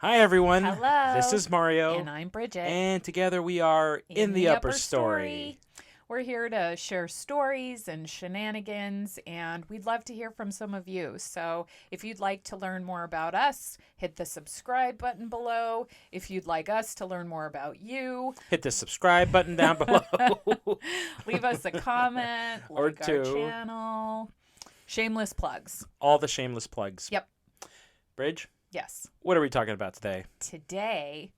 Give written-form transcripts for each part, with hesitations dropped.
Hi, everyone. Hello. This is Mario. And I'm Bridget. And together we are in the upper story. We're here to share stories and shenanigans, and we'd love to hear from some of you. So if you'd like to learn more about us, hit the subscribe button below. If you'd like us to learn more about you, hit the subscribe button down below. Leave us a comment, or like two. Our channel. Shameless plugs. All the shameless plugs. Yep. Bridge? Yes. What are we talking about today? Today,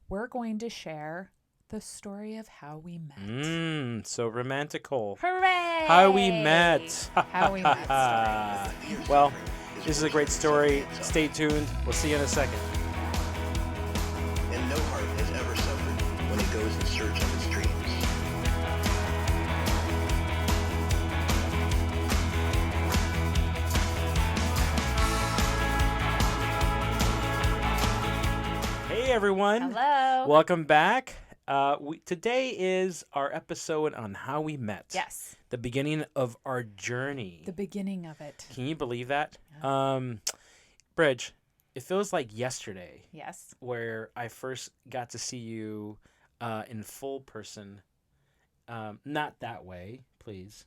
we're going to share the story of how we met. So romantical. Hooray! How we met. How we met stories. Well, this is a great story. Stay tuned. We'll see you in a second. And no heart has ever suffered when it goes in search of its dreams. Hey, everyone. Hello. Welcome back. Today is our episode on how we met. Yes. The beginning of our journey. The beginning of it. Can you believe that? Yeah. Bridge, it feels like yesterday Yes. where I first got to see you in full person. Not that way, please.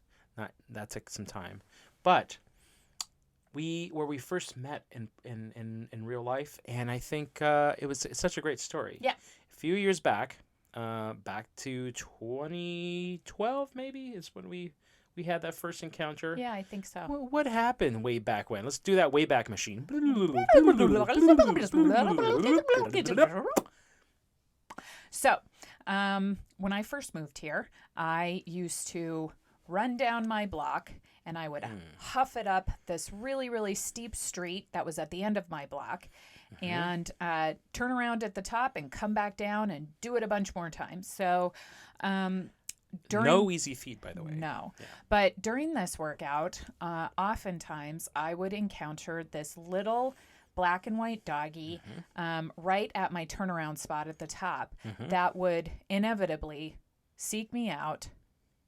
That took some time. But where we first met in real life, and I think it's such a great story. Yeah. A few years back to 2012 maybe is when we had that first encounter. Yeah, I think so. What happened way back when? Let's do that way back machine. So, when I first moved here, I used to run down my block and I would huff it up this really, really steep street that was at the end of my block and turn around at the top and come back down and do it a bunch more times. So, no easy feat, by the way. No. Yeah. But during this workout, oftentimes I would encounter this little black and white doggy right at my turnaround spot at the top that would inevitably seek me out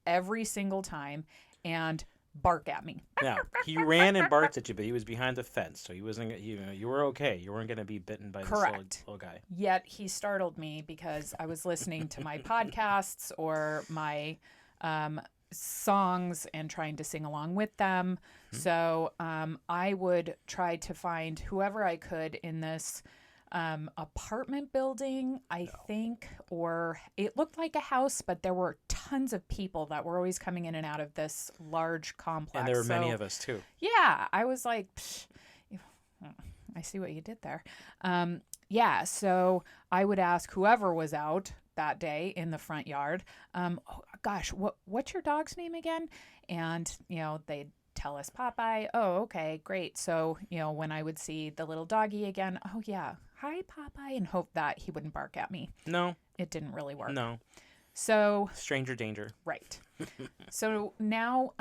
every single time and bark at me. Now, he ran and barked at you, but he was behind the fence, so he wasn't. You were okay. You weren't going to be bitten by this little guy. Yet he startled me because I was listening to my podcasts or my songs and trying to sing along with them. So I would try to find whoever I could in this apartment building, I think, or it looked like a house, but there were tons of people that were always coming in and out of this large complex. And there were many of us too. Yeah, I was like, I see what you did there. Yeah, so I would ask whoever was out that day in the front yard, oh gosh, what's your dog's name again? And, they'd tell us Popeye. Oh, okay, great. So, when I would see the little doggy again, oh yeah, hi Popeye, and hope that he wouldn't bark at me. No. It didn't really work. No. So. Stranger danger. Right. So now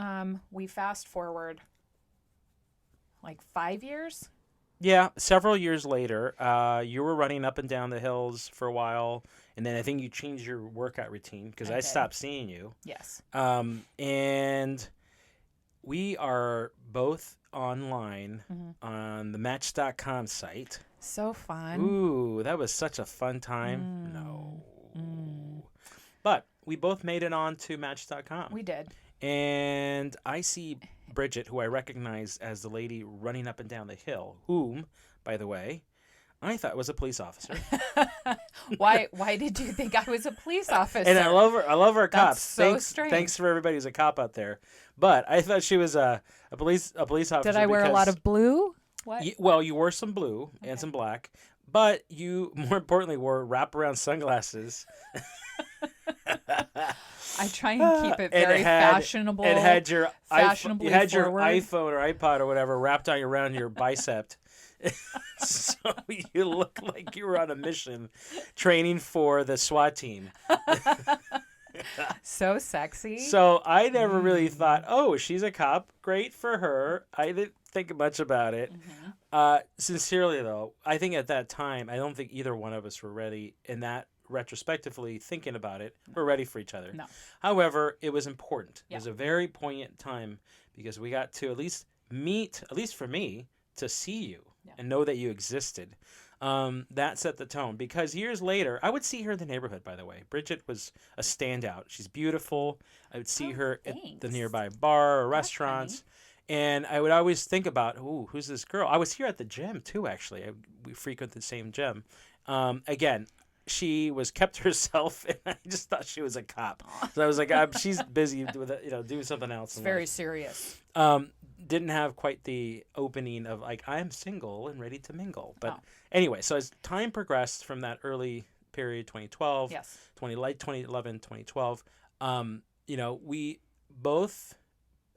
we fast forward like 5 years. Yeah, several years later, you were running up and down the hills for a while, and then I think you changed your workout routine because I stopped seeing you. Yes. And we are both online on the Match.com site. So fun. Ooh, that was such a fun time. No. But we both made it on to Match.com. We did. And I see Bridget, who I recognize as the lady running up and down the hill, whom, by the way, I thought was a police officer. Why did you think I was a police officer? And I love her. I love our cops. So strange. Thanks for everybody who's a cop out there. But I thought she was a police officer. Did I wear a lot of blue? What? You wore some blue and some black, but you more importantly wore wraparound sunglasses. I try and keep it very fashionable. It had your fashionably you had your forward. iPhone or iPod or whatever wrapped around your bicep. So you look like you were on a mission training for the SWAT team. So sexy. So I never really thought, oh, she's a cop. Great for her. I didn't think much about it. Sincerely, though, I think at that time, I don't think either one of us were ready. In that, retrospectively, thinking about it, we're ready for each other. No. However, it was important. Yeah. It was a very poignant time because we got to at least meet, at least for me, to see you. and know that you existed. That set the tone, because years later, I would see her in the neighborhood, by the way. Bridget was a standout. She's beautiful. I would see her at the thanks. nearby bar or That's restaurants. And I would always think about, ooh, who's this girl? I was here at the gym, too, actually. We frequent the same gym. Again, she was kept herself, and I just thought she was a cop. So I was like, she's busy with doing something else. It's very serious. Didn't have quite the opening of like, I'm single and ready to mingle. But Oh. anyway, so as time progressed from that early period, 2012, Yes. 2011, 2012, we both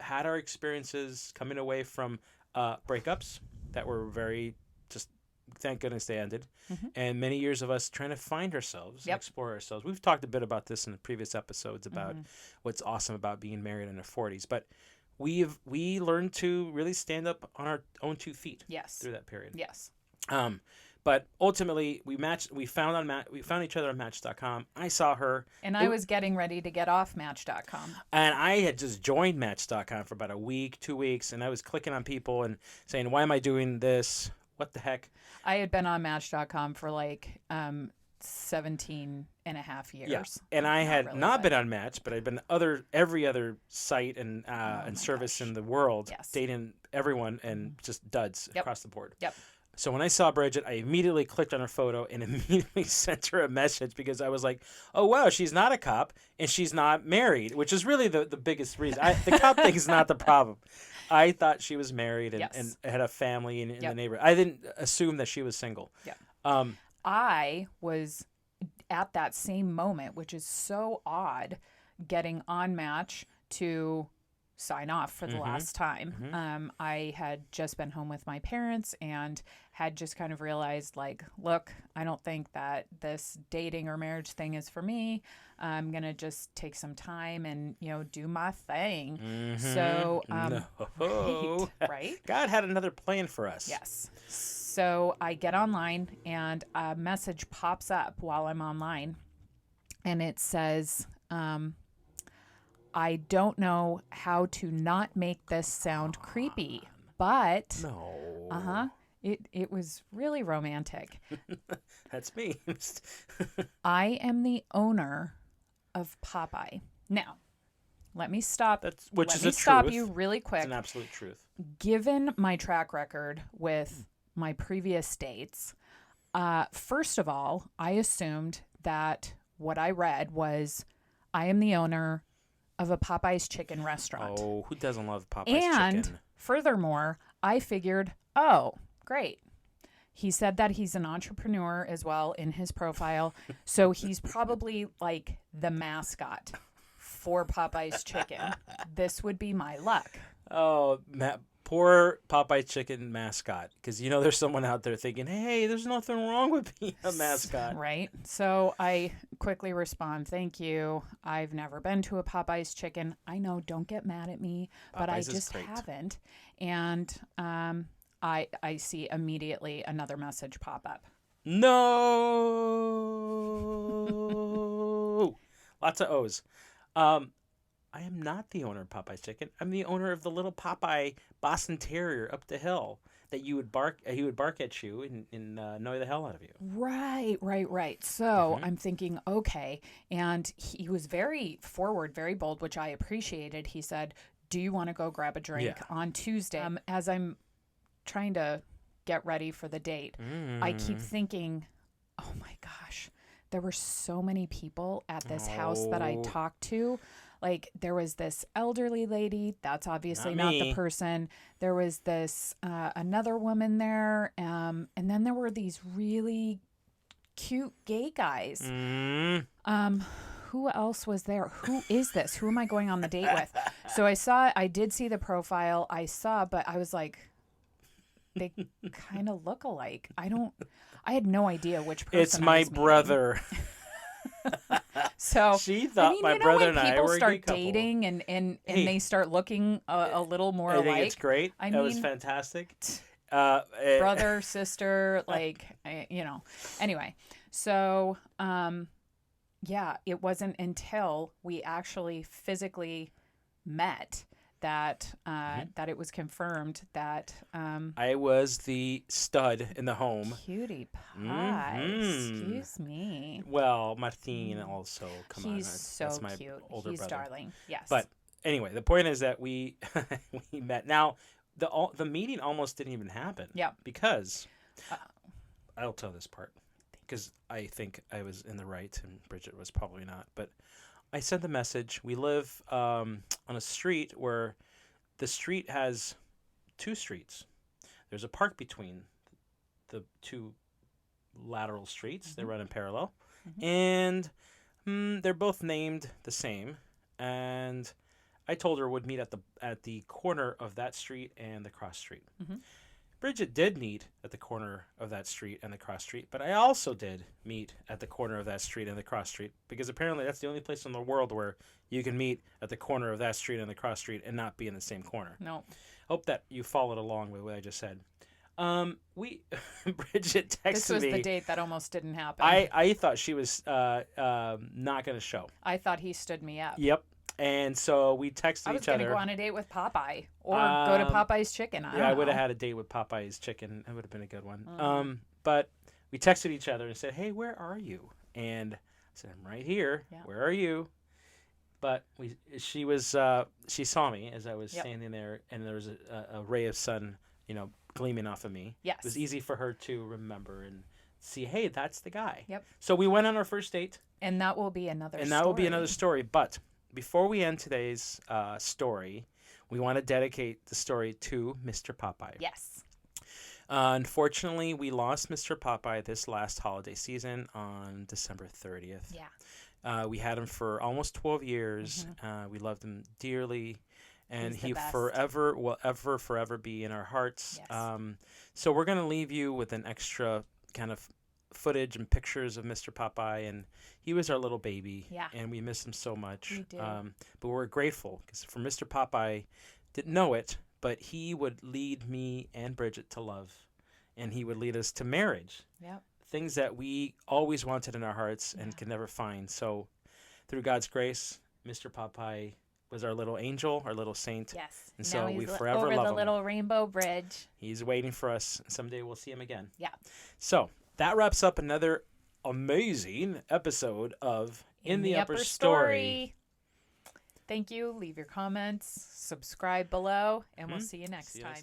had our experiences coming away from breakups that were very just, thank goodness they ended. Mm-hmm. And many years of us trying to find ourselves, and explore ourselves. We've talked a bit about this in the previous episodes about what's awesome about being married in our 40s. But we learned to really stand up on our own 2 feet through that period. Yes. But ultimately, we found each other on Match.com. I saw her, And I was getting ready to get off Match.com. and I had just joined Match.com for about a week, 2 weeks, and I was clicking on people and saying, "Why am I doing this? What the heck?" I had been on Match.com for like 17 and a half years. Yeah, and I had really, not but- been on Match, but I'd been every other site and service gosh. in the world, Yes. dating everyone and just duds across the board. Yep. So when I saw Bridget, I immediately clicked on her photo and immediately sent her a message, because I was like, "Oh wow, she's not a cop and she's not married," which is really the biggest reason. The cop thing is not the problem. I thought she was married and, Yes. and had a family in the Yep. neighborhood. I didn't assume that she was single. Yeah. I was at that same moment, which is so odd, getting on Match to sign off for the last time. I had just been home with my parents and had just kind of realized, like, look, I don't think that this dating or marriage thing is for me. I'm going to just take some time and, do my thing. So, right? God had another plan for us. Yes. So I get online and a message pops up while I'm online, and it says, I don't know how to not make this sound creepy, but No. it was really romantic. That's me. I am the owner of Popeye. Now, let me stop. Which let is me a stop truth. you really It's quick. an absolute truth. Given my track record with my previous dates, first of all, I assumed that what I read was, I am the owner of a Popeye's chicken restaurant. Oh, who doesn't love Popeye's And chicken? furthermore, I figured, oh, great. He said that he's an entrepreneur as well in his profile. So he's probably like the mascot for Popeye's chicken. This would be my luck. Oh, poor Popeye chicken mascot. Because there's someone out there thinking, hey, there's nothing wrong with being a mascot. Right. So I quickly respond, thank you. I've never been to a Popeye's chicken. I know, don't get mad at me, but I Popeyes is just great. haven't. And I see immediately another message pop up. No. Lots of O's. I am not the owner of Popeye's chicken. I'm the owner of the little Popeye Boston Terrier up the hill that he would bark at you and annoy the hell out of you. Right. So I'm thinking, okay. And he was very forward, very bold, which I appreciated. He said, do you want to go grab a drink on Tuesday? As I'm trying to get ready for the date, I keep thinking, oh my gosh, there were so many people at this house that I talked to. Like, there was this elderly lady. That's obviously not the person. There was this another woman there. And then there were these really cute gay guys. Who else was there? Who is this? Who am I going on the date with? So I did see the profile. But I was like, they kind of look alike. I had no idea which person It's I my was meeting. brother. So She thought my when brother and I people were a gay start couple. dating and Hey. they start looking a little more I think alike. it's great. I That was mean, fantastic. brother, sister, Anyway, so it wasn't until we actually physically met that that it was confirmed that I was the stud in the home. Cutie Pie. Excuse me. Well, Martin also. Come on, He's that's so my cute. older He's brother. darling. Yes. But anyway, the point is that we we met. Now, the meeting almost didn't even happen. Yeah. Because I'll tell this part because I think I was in the right and Bridget was probably not. But I sent the message. We live on a street where the street has two streets. There's a park between the two lateral streets. They run in parallel. And they're both named the same. And I told her would meet at the corner of that street and the cross street. Bridget did meet at the corner of that street and the cross street, but I also did meet at the corner of that street and the cross street because apparently that's the only place in the world where you can meet at the corner of that street and the cross street and not be in the same corner. No. Hope that you followed along with what I just said. Bridget texted me. This was the date that almost didn't happen. I thought she was not going to show. I thought he stood me up. Yep. And so we texted I was each going to other. go on a date with Popeye or go to Popeye's Chicken. I would have had a date with Popeye's Chicken. It would have been a good one. But we texted each other and said, "Hey, where are you?" And I said, "I'm right here. Yeah. Where are you?" But she saw me as I was standing there, and there was a ray of sun, gleaming off of me. Yes. It was easy for her to remember and see, hey, that's the guy. Yep. So we went on our first date. And that will be another story. And that will be another story. But before we end today's story, we want to dedicate the story to Mr. Popeye. Yes. Unfortunately, we lost Mr. Popeye this last holiday season on December 30th. Yeah. We had him for almost 12 years. We loved him dearly. And He's the he best. forever will forever be in our hearts. Yes. So we're going to leave you with an extra kind of footage and pictures of Mr. Popeye. And he was our little baby. Yeah. And we miss him so much. We do. But we're grateful because for Mr. Popeye, didn't know it, but he would lead me and Bridget to love. And he would lead us to marriage. Yep. Things that we always wanted in our hearts and could never find. So through God's grace, Mr. Popeye was our little angel, our little saint. Yes. And now so we he's forever over love the him. little rainbow bridge. He's waiting for us. Someday we'll see him again. Yeah. So that wraps up another amazing episode of In the Upper Story. Thank you. Leave your comments. Subscribe below. And we'll see you next time.